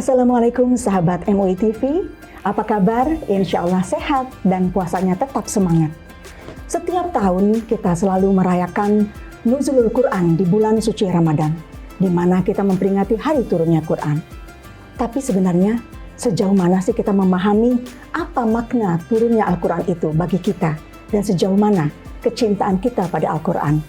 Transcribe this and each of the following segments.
Assalamualaikum sahabat MUI TV, apa kabar? Insya Allah sehat dan puasanya tetap semangat. Setiap tahun kita selalu merayakan Nuzulul Quran di bulan suci Ramadan, di mana kita memperingati hari turunnya Quran. Tapi sebenarnya sejauh mana sih kita memahami apa makna turunnya Al-Quran itu bagi kita, dan sejauh mana kecintaan kita pada Al-Quran.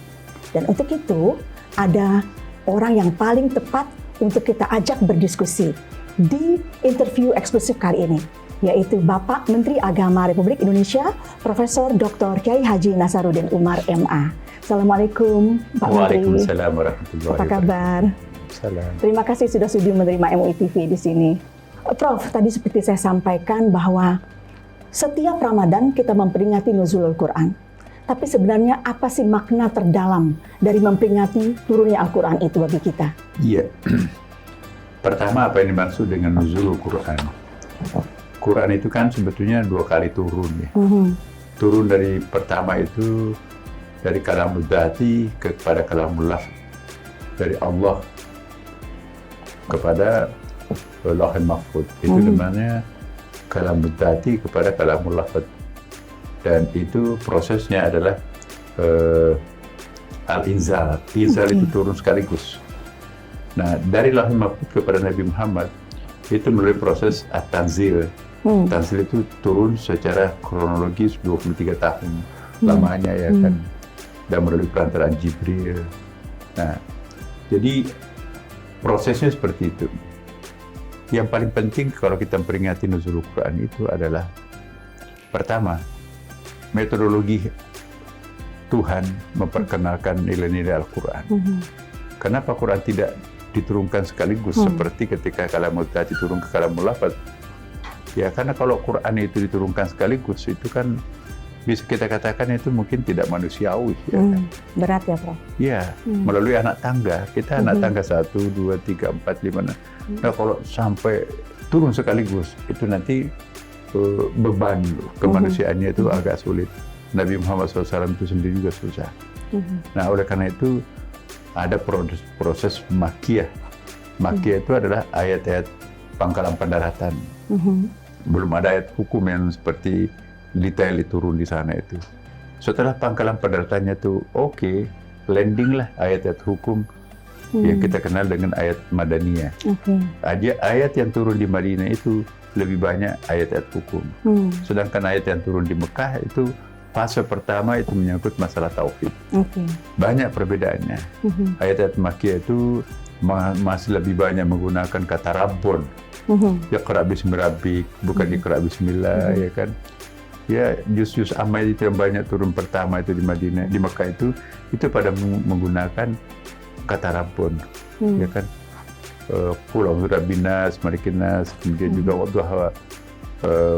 Dan untuk itu ada orang yang paling tepat untuk kita ajak berdiskusi di interview eksklusif kali ini, yaitu Bapak Menteri Agama Republik Indonesia, Profesor Dr. Kiai Haji Nasaruddin Umar MA. Assalamualaikum Pak Menteri. Waalaikumsalam warahmatullahi wabarakatuh. Apa kabar? Salam. Terima kasih sudah sudi menerima MUI TV di sini. Prof, tadi seperti saya sampaikan bahwa setiap Ramadan kita memperingati Nuzulul Quran. Tapi sebenarnya apa sih makna terdalam dari memperingati turunnya Al-Quran itu bagi kita? Iya. Pertama, apa yang dimaksud dengan nuzulul Quran? Quran itu kan sebetulnya 2 kali turun ya. Turun dari pertama itu dari kalamul dzati kepada kalamul lafz. Dari Allah kepada Lauhul Mahfuz. Itu namanya kalamul dzati kepada kalamul lafz. Dan itu prosesnya adalah al-inzal. Inzal itu turun sekaligus. Nah, dari Lauhul Mahfuz kepada Nabi Muhammad itu melalui proses at-tanzil. Tanzil itu turun secara kronologis 23 tahun lamanya ya kan. Dan melalui perantaraan Jibril. Nah, jadi prosesnya seperti itu. Yang paling penting kalau kita memperingati Nuzulul Quran itu adalah pertama, metodologi Tuhan memperkenalkan nilai-nilai Al-Quran. Kenapa Quran tidak diturunkan sekaligus seperti ketika kalamul dzati turun ke kalamul lafaz? Ya karena kalau Quran itu diturunkan sekaligus itu kan bisa kita katakan itu mungkin tidak manusiawi. Ya kan? Berat ya, Prof? Ya, melalui anak tangga. Kita anak tangga 1, 2, 3, 4, 5. Nah kalau sampai turun sekaligus itu nanti beban kemanusiaannya itu agak sulit. Nabi Muhammad SAW itu sendiri juga susah. Nah oleh karena itu ada proses makiyah. Makiyah itu adalah ayat-ayat pangkalan pendaratan. Belum ada ayat hukum yang seperti detail turun di sana itu. Setelah pangkalan pendaratannya itu oke, landing lah ayat-ayat hukum yang kita kenal dengan ayat Madaniyah. Ayat yang turun di Madinah itu lebih banyak ayat-ayat hukum. Sedangkan ayat yang turun di Mekah itu fase pertama itu menyangkut masalah tauhid. Banyak perbedaannya. Ayat-ayat Makkiyah itu masih lebih banyak menggunakan kata Rabbun. Iqra bismi rabbik, bukan Iqra bismillah, ya kan? Ya, juz-juz amma itu yang banyak turun pertama itu di Madinah, di Mekah itu pada menggunakan kata Rabbun, ya kan? Qul a'udzu birabbinas, malikin nas, kemudian juga wadduha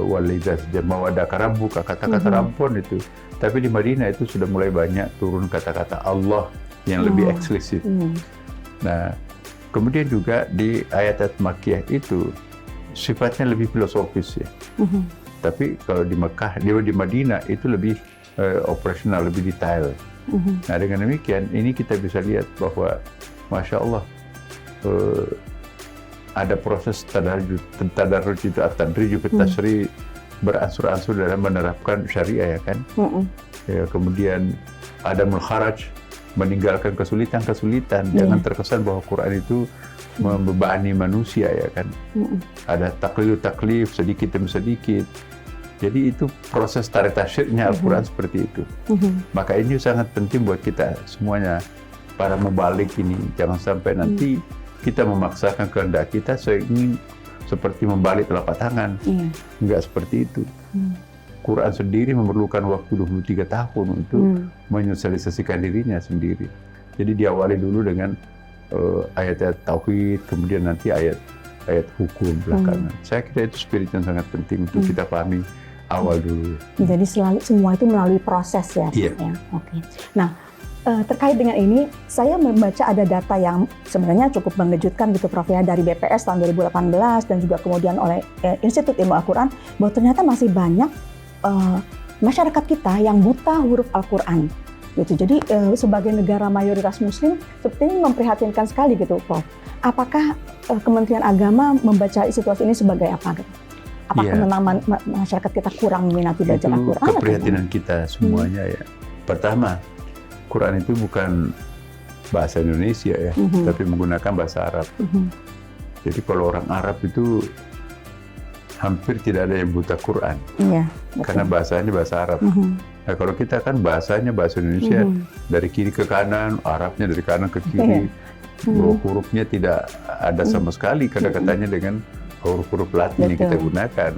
walidzah mawadaka rabbuka, kata-kata Rabbun itu. Tapi di Madinah itu sudah mulai banyak turun kata-kata Allah yang lebih eksplisit. Nah, kemudian juga di ayat-ayat Makkiyah itu sifatnya lebih filosofis ya. Tapi kalau di Mekah, di Madinah itu lebih operasional, lebih detail. Nah dengan demikian ini kita bisa lihat bahwa Masya Allah ada proses tadarruj itu at-tadriju fit tasyri', beransur-ansur dalam menerapkan syariah ya kan. Ya, kemudian ada kharaj, meninggalkan kesulitan-kesulitan. Jangan terkesan bahwa Quran itu membebani manusia ya kan. Ada taklif sedikit demi sedikit. Jadi itu proses tarik tasyirnya Al-Quran seperti itu. Maka ini sangat penting buat kita semuanya, para mubalik ini. Jangan sampai nanti kita memaksakan kehendak kita seperti membalik telapak tangan. Enggak seperti itu. Quran sendiri memerlukan waktu 23 tahun untuk menyosialisasikan dirinya sendiri. Jadi diawali dulu dengan ayat-ayat tauhid, kemudian nanti ayat hukum belakangan. Saya kira itu spirit yang sangat penting untuk kita pahami awal dulu. Jadi semua itu melalui proses ya. Iya. Ya? Oke. Nah, terkait dengan ini, saya membaca ada data yang sebenarnya cukup mengejutkan gitu Prof ya, dari BPS tahun 2018 dan juga kemudian oleh Institut Ilmu Al-Quran, bahwa ternyata masih banyak masyarakat kita yang buta huruf Al-Quran. Gitu. Jadi sebagai negara mayoritas Muslim, sepertinya memprihatinkan sekali gitu, Prof. Apakah Kementerian Agama membaca situasi ini sebagai apa? Gitu? Apakah memang masyarakat kita kurang minati baca Al-Quran? Itu keprihatinan kita semuanya ya. Pertama, Quran itu bukan bahasa Indonesia ya, tapi menggunakan bahasa Arab. Jadi kalau orang Arab itu hampir tidak ada yang buta Quran, karena bahasanya bahasa Arab. Nah kalau kita kan bahasanya bahasa Indonesia, dari kiri ke kanan, Arabnya dari kanan ke kiri, huruf-hurufnya tidak ada sama sekali kata-katanya dengan huruf-huruf Latin yang kita gunakan.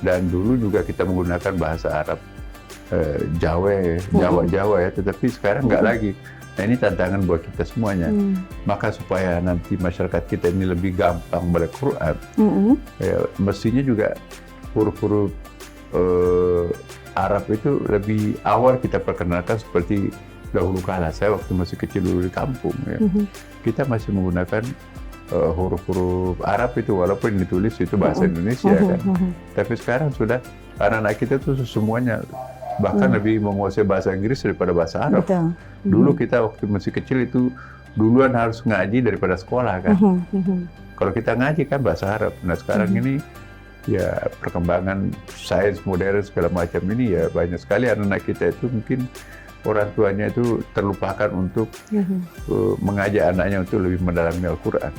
Dan dulu juga kita menggunakan bahasa Arab Jawa ya, tetapi sekarang nggak lagi. Nah ini tantangan buat kita semuanya. Maka supaya nanti masyarakat kita ini lebih gampang baca Quran, ya, mestinya juga huruf-huruf Arab itu lebih awal kita perkenalkan seperti dahulu kala. Saya waktu masih kecil dulu di kampung, ya, kita masih menggunakan huruf-huruf Arab itu, walaupun ditulis itu bahasa Indonesia kan. Tapi sekarang sudah anak-anak kita tuh semuanya bahkan lebih menguasai bahasa Inggris daripada bahasa Arab. Dulu kita waktu masih kecil itu duluan harus ngaji daripada sekolah kan. Kalau kita ngaji kan bahasa Arab. Nah sekarang ini ya perkembangan sains modern segala macam ini ya banyak sekali anak-anak kita itu mungkin orang tuanya itu terlupakan untuk mengajak anaknya untuk lebih mendalami Al-Quran.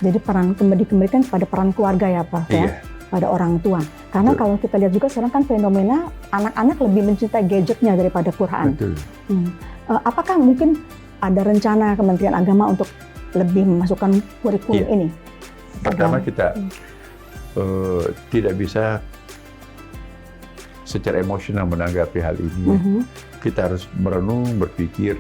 Jadi peran dikembalikan pada peran keluarga ya Pak, ya? Pada orang tua. Karena kalau kita lihat juga sekarang kan fenomena anak-anak lebih mencintai gadgetnya daripada Quran. Apakah mungkin ada rencana Kementerian Agama untuk lebih memasukkan kurikulum ini? Pertama kita tidak bisa secara emosional menanggapi hal ini. Kita harus merenung, berpikir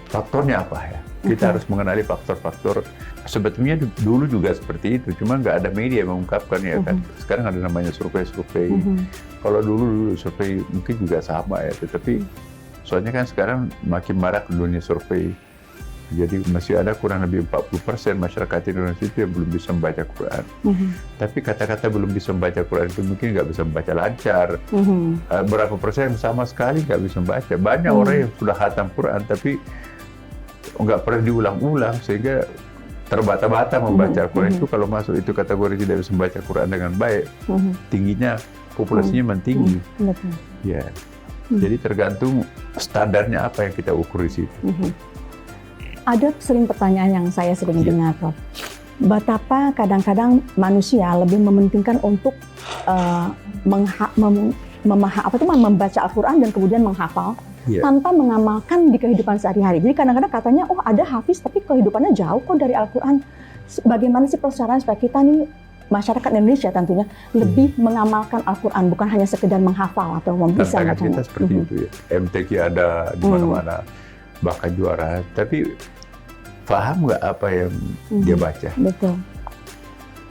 faktornya apa ya. Kita harus mengenali faktor-faktor. Sebetulnya dulu juga seperti itu, cuma nggak ada media yang mengungkapkan ya kan. Sekarang ada namanya survei-survei. Kalau dulu survei mungkin juga sama ya, tetapi soalnya kan sekarang makin marak dunia survei. Jadi masih ada kurang lebih 40% masyarakat Indonesia itu yang belum bisa membaca Quran. Tapi kata-kata belum bisa membaca Quran itu mungkin nggak bisa membaca lancar. Berapa persen sama sekali nggak bisa membaca. Banyak orang yang sudah khatam Quran tapi nggak pernah diulang-ulang sehingga terbata-bata membaca Quran. Itu kalau masuk itu kategori tidak bisa membaca Quran dengan baik, tingginya populasinya tinggi. Ya, jadi tergantung standarnya apa yang kita ukur di situ. Ada sering pertanyaan yang saya sering dengar, Prof. Betapa kadang-kadang manusia lebih mementingkan untuk membaca Al-Quran dan kemudian menghafal tanpa mengamalkan di kehidupan sehari-hari. Jadi kadang-kadang katanya, oh ada hafiz tapi kehidupannya jauh kok dari Al-Quran. Bagaimana sih persyaratan supaya kita nih, masyarakat Indonesia tentunya, lebih mengamalkan Al-Quran, bukan hanya sekedar menghafal atau bisa bacanya. Kita seperti itu ya. MTQ ada di mana-mana, bahkan juara. Tapi paham nggak apa yang dia baca? Betul.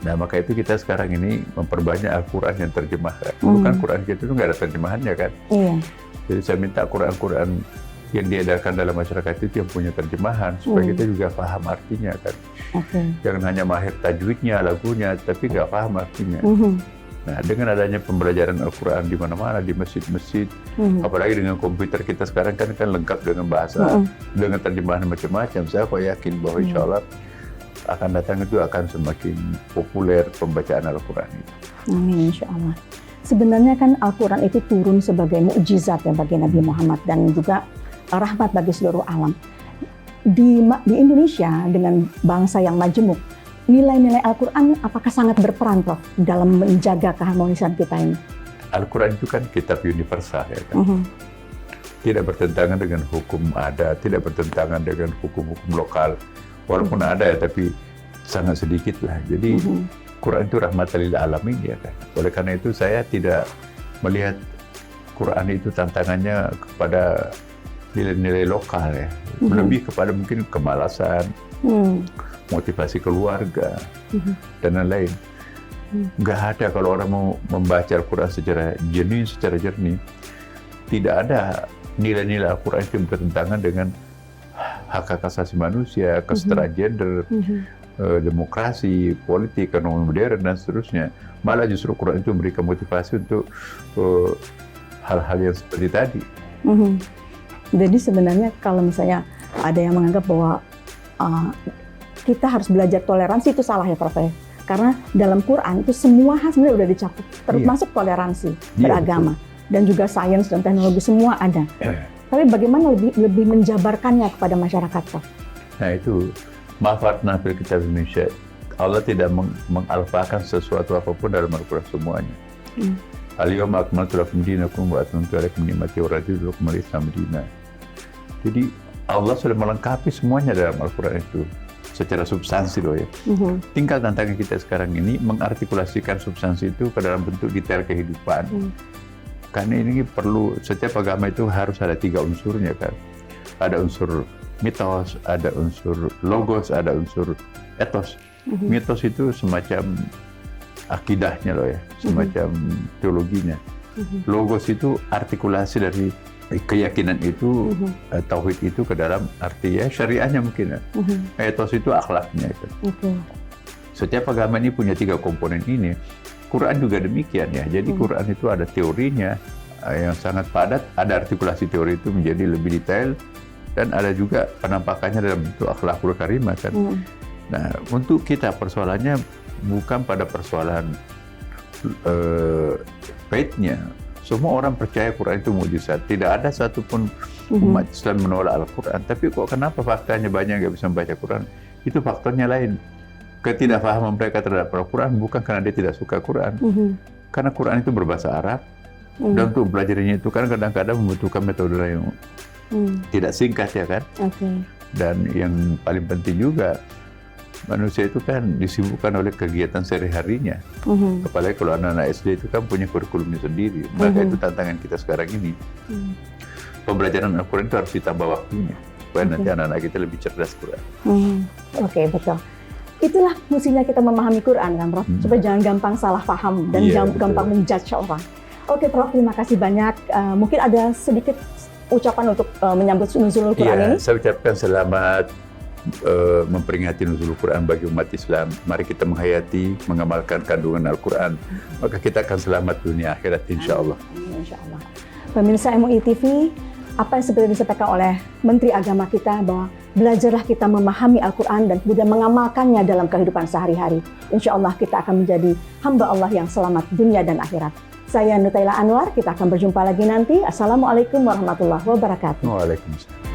Nah maka itu kita sekarang ini memperbanyak Al-Quran yang terjemahkan. Bukan Quran kita itu nggak ada terjemahannya kan? Jadi saya minta Quran-Quran yang diedarkan dalam masyarakat itu yang punya terjemahan supaya kita juga paham artinya kan. Jangan hanya mahir tajwidnya, lagunya, tapi nggak paham artinya. Nah dengan adanya pembelajaran Al-Quran di mana-mana, di masjid-masjid, apalagi dengan komputer kita sekarang kan lengkap dengan bahasa, dengan terjemahan macam-macam. Saya kok yakin bahwa insya Allah akan datang itu akan semakin populer pembacaan Al-Quran itu. Amin, insya Allah. Sebenarnya kan Al-Quran itu turun sebagai mukjizat ya bagi Nabi Muhammad dan juga rahmat bagi seluruh alam. Di Indonesia dengan bangsa yang majemuk, nilai-nilai Al-Quran apakah sangat berperan, Prof, dalam menjaga keharmonisan kita ini? Al-Quran itu kan kitab universal ya kan. Tidak bertentangan dengan hukum adat, tidak bertentangan dengan hukum-hukum lokal. Walaupun ada ya, tapi sangat sedikit lah. Jadi Quran itu rahmatan lil alamin ya kan. Oleh karena itu saya tidak melihat Quran itu tantangannya kepada nilai-nilai lokal ya. Lebih kepada mungkin kemalasan, motivasi keluarga, dan lain-lain. Nggak ada kalau orang mau membaca Al-Quran secara genuine, secara jernih, tidak ada nilai-nilai Al-Quran itu yang bertentangan dengan hak asasi manusia, kesetaraan gender, demokrasi, politik, ekonomi modern, dan seterusnya. Malah justru Quran itu memberikan motivasi untuk hal-hal yang seperti tadi. Jadi sebenarnya kalau misalnya ada yang menganggap bahwa kita harus belajar toleransi, itu salah ya Prof. Karena dalam Quran itu semua hal sebenarnya udah dicakup, termasuk toleransi beragama dan juga sains dan teknologi semua ada. Tapi bagaimana lebih menjabarkannya kepada masyarakat, Prof? Nah itu mafatna fil kitab Indonesia. Allah tidak mengalfakan sesuatu apapun dalam Al-Quran semuanya. Al-yawma akmaltu lakum dinakum wa atmamtu alaikum ni'mati wa raditu lakum al-Islam dinan. Jadi Allah sudah melengkapi semuanya dalam Al-Quran itu secara substansi loh ya. Tinggal tantangan kita sekarang ini mengartikulasikan substansi itu ke dalam bentuk detail kehidupan. Karena ini perlu, setiap agama itu harus ada 3 unsurnya kan. Ada unsur mitos, ada unsur logos, ada unsur etos. Mitos itu semacam akidahnya loh ya, semacam teologinya. Logos itu artikulasi dari keyakinan itu, tauhid itu ke dalam arti ya syariahnya mungkin ya. Etos itu akhlaknya itu. Setiap agama ini punya 3 komponen ini. Quran juga demikian ya. Jadi Quran itu ada teorinya yang sangat padat, ada artikulasi teori itu menjadi lebih detail, dan ada juga penampakannya dalam bentuk akhlakul karimah kan. Nah, untuk kita persoalannya bukan pada persoalan faith-nya. Semua orang percaya Quran itu mukjizat. Tidak ada satupun umat Islam menolak Al-Quran. Tapi kok kenapa faktanya banyak nggak bisa membaca Quran? Itu faktornya lain. Ketidakfahaman mereka terhadap Al-Quran bukan karena dia tidak suka Quran. Karena Quran itu berbahasa Arab. Dan untuk belajarnya itu kan kadang-kadang membutuhkan metode yang tidak singkat ya kan. Dan yang paling penting juga, manusia itu kan disibukkan oleh kegiatan sehari-harinya. Apalagi kalau anak-anak SD itu kan punya kurikulumnya sendiri. Maka itu tantangan kita sekarang ini. Pembelajaran Al-Quran itu harus ditambah waktunya. Supaya nanti anak-anak kita lebih cerdas Quran. Oke, betul. Itulah fungsinya kita memahami Quran kan Prof. Supaya jangan gampang salah paham dan gampang menjudge orang. Oke Prof, terima kasih banyak. Mungkin ada sedikit ucapan untuk menyambut nuzulul Quran ini? Saya ucapkan selamat memperingati nuzul Quran bagi umat Islam. Mari kita menghayati, mengamalkan kandungan Al-Quran, maka kita akan selamat dunia akhirat insya Allah. Insya Allah. Pemirsa MUI TV, apa yang seperti disampaikan oleh Menteri Agama kita, bahwa belajarlah kita memahami Al-Quran dan kemudian mengamalkannya dalam kehidupan sehari-hari. Insya Allah kita akan menjadi hamba Allah yang selamat dunia dan akhirat. Saya Nutaila Anwar, kita akan berjumpa lagi nanti. Assalamualaikum warahmatullahi wabarakatuh. Waalaikumsalam.